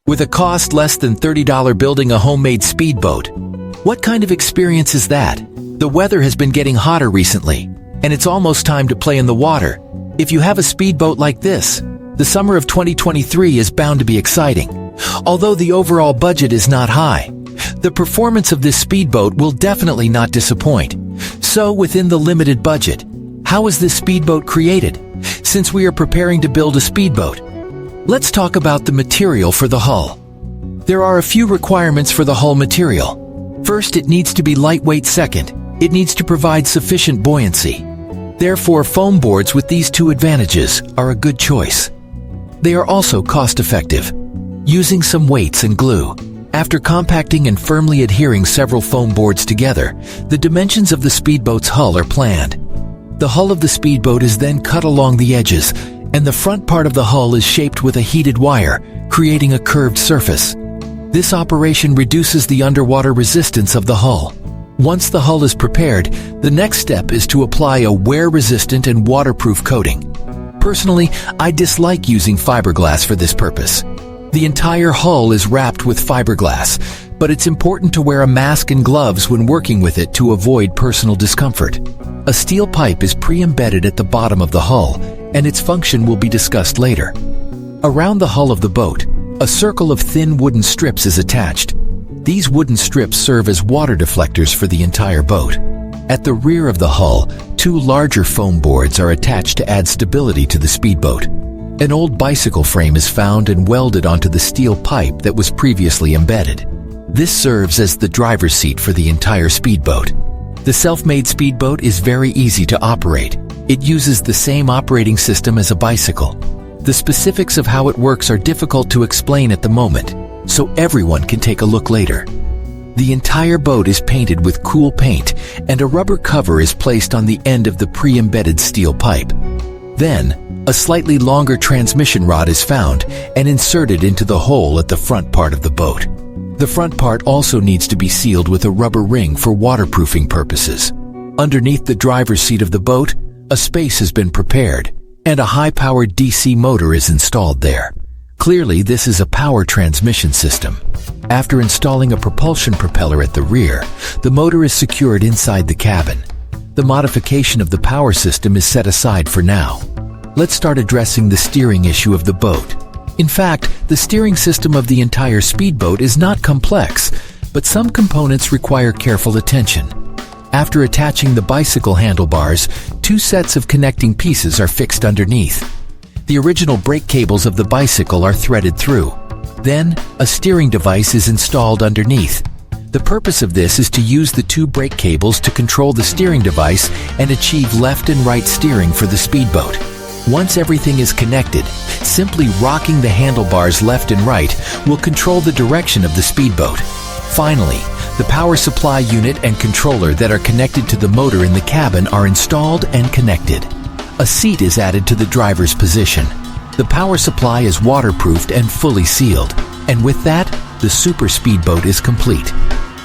With a cost less than $30 building a homemade speedboat. What kind of experience is that? The weather has been getting hotter recently, and it's almost time to play in the water. If you have a speedboat like this, the summer of 2023 is bound to be exciting. Although the overall budget is not high, the performance of this speedboat will definitely not disappoint. So, within the limited budget, how is this speedboat created? Since we are preparing to build a speedboat, let's talk about the material for the hull. There are a few requirements for the hull material. First, it needs to be lightweight. Second, it needs to provide sufficient buoyancy. Therefore, foam boards with these two advantages are a good choice. They are also cost-effective. Using some weights and glue. After compacting and firmly adhering several foam boards together, the dimensions of the speedboat's hull are planned. The hull of the speedboat is then cut along the edges, and the front part of the hull is shaped with a heated wire, creating a curved surface. This operation reduces the underwater resistance of the hull. Once the hull is prepared, the next step is to apply a wear-resistant and waterproof coating. Personally, I dislike using fiberglass for this purpose. The entire hull is wrapped with fiberglass, but it's important to wear a mask and gloves when working with it to avoid personal discomfort. A steel pipe is pre-embedded at the bottom of the hull, and its function will be discussed later. Around the hull of the boat, a circle of thin wooden strips is attached. These wooden strips serve as water deflectors for the entire boat. At the rear of the hull, two larger foam boards are attached to add stability to the speedboat. An old bicycle frame is found and welded onto the steel pipe that was previously embedded. This serves as the driver's seat for the entire speedboat. The self-made speedboat is very easy to operate. It uses the same operating system as a bicycle. The specifics of how it works are difficult to explain at the moment, so everyone can take a look later. The entire boat is painted with cool paint, and a rubber cover is placed on the end of the pre-embedded steel pipe. Then, a slightly longer transmission rod is found and inserted into the hole at the front part of the boat. The front part also needs to be sealed with a rubber ring for waterproofing purposes. Underneath the driver's seat of the boat, a space has been prepared, and a high-powered DC motor is installed there. Clearly, this is a power transmission system. After installing a propulsion propeller at the rear, the motor is secured inside the cabin. The modification of the power system is set aside for now. Let's start addressing the steering issue of the boat. In fact, the steering system of the entire speedboat is not complex, but some components require careful attention. After attaching the bicycle handlebars, two sets of connecting pieces are fixed underneath. The original brake cables of the bicycle are threaded through. Then, a steering device is installed underneath. The purpose of this is to use the two brake cables to control the steering device and achieve left and right steering for the speedboat. Once everything is connected, simply rocking the handlebars left and right will control the direction of the speedboat. Finally, the power supply unit and controller that are connected to the motor in the cabin are installed and connected. A seat is added to the driver's position. The power supply is waterproofed and fully sealed, and with that, the super speedboat is complete.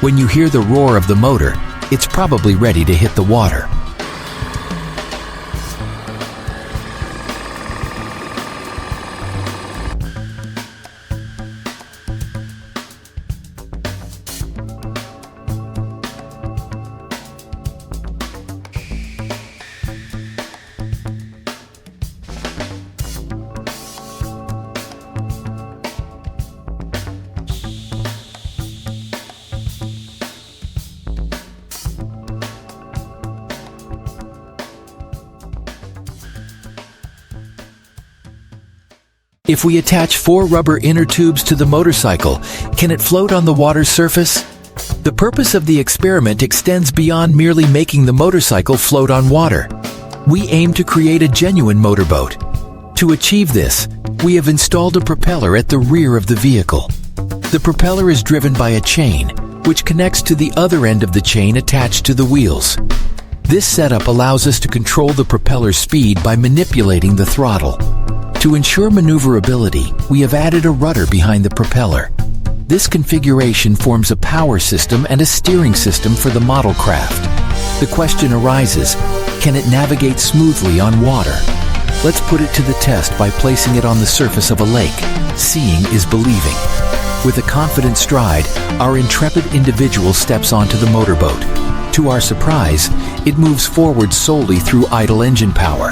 When you hear the roar of the motor, it's probably ready to hit the water. If we attach 4 rubber inner tubes to the motorcycle, can it float on the water's surface? The purpose of the experiment extends beyond merely making the motorcycle float on water. We aim to create a genuine motorboat. To achieve this, we have installed a propeller at the rear of the vehicle. The propeller is driven by a chain, which connects to the other end of the chain attached to the wheels. This setup allows us to control the propeller's speed by manipulating the throttle. To ensure maneuverability, we have added a rudder behind the propeller. This configuration forms a power system and a steering system for the model craft. The question arises, can it navigate smoothly on water? Let's put it to the test by placing it on the surface of a lake. Seeing is believing. With a confident stride, our intrepid individual steps onto the motorboat. To our surprise, it moves forward solely through idle engine power.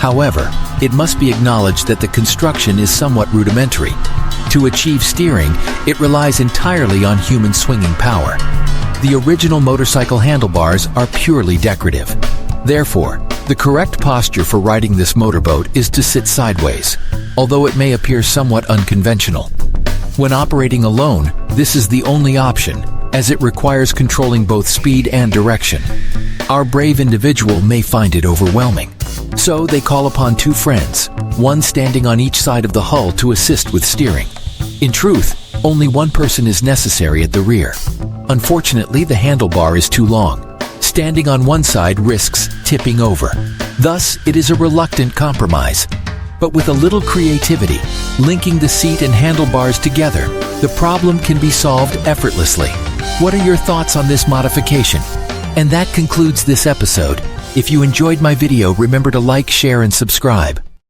However, it must be acknowledged that the construction is somewhat rudimentary. To achieve steering, it relies entirely on human swinging power. The original motorcycle handlebars are purely decorative. Therefore, the correct posture for riding this motorboat is to sit sideways, although it may appear somewhat unconventional. When operating alone, this is the only option, as it requires controlling both speed and direction. Our brave individual may find it overwhelming. So they call upon two friends, one standing on each side of the hull to assist with steering. In truth, only one person is necessary at the rear. Unfortunately, the handlebar is too long. Standing on one side risks tipping over. Thus, it is a reluctant compromise. But with a little creativity, linking the seat and handlebars together, the problem can be solved effortlessly. What are your thoughts on this modification? And that concludes this episode. If you enjoyed my video, remember to like, share, and subscribe.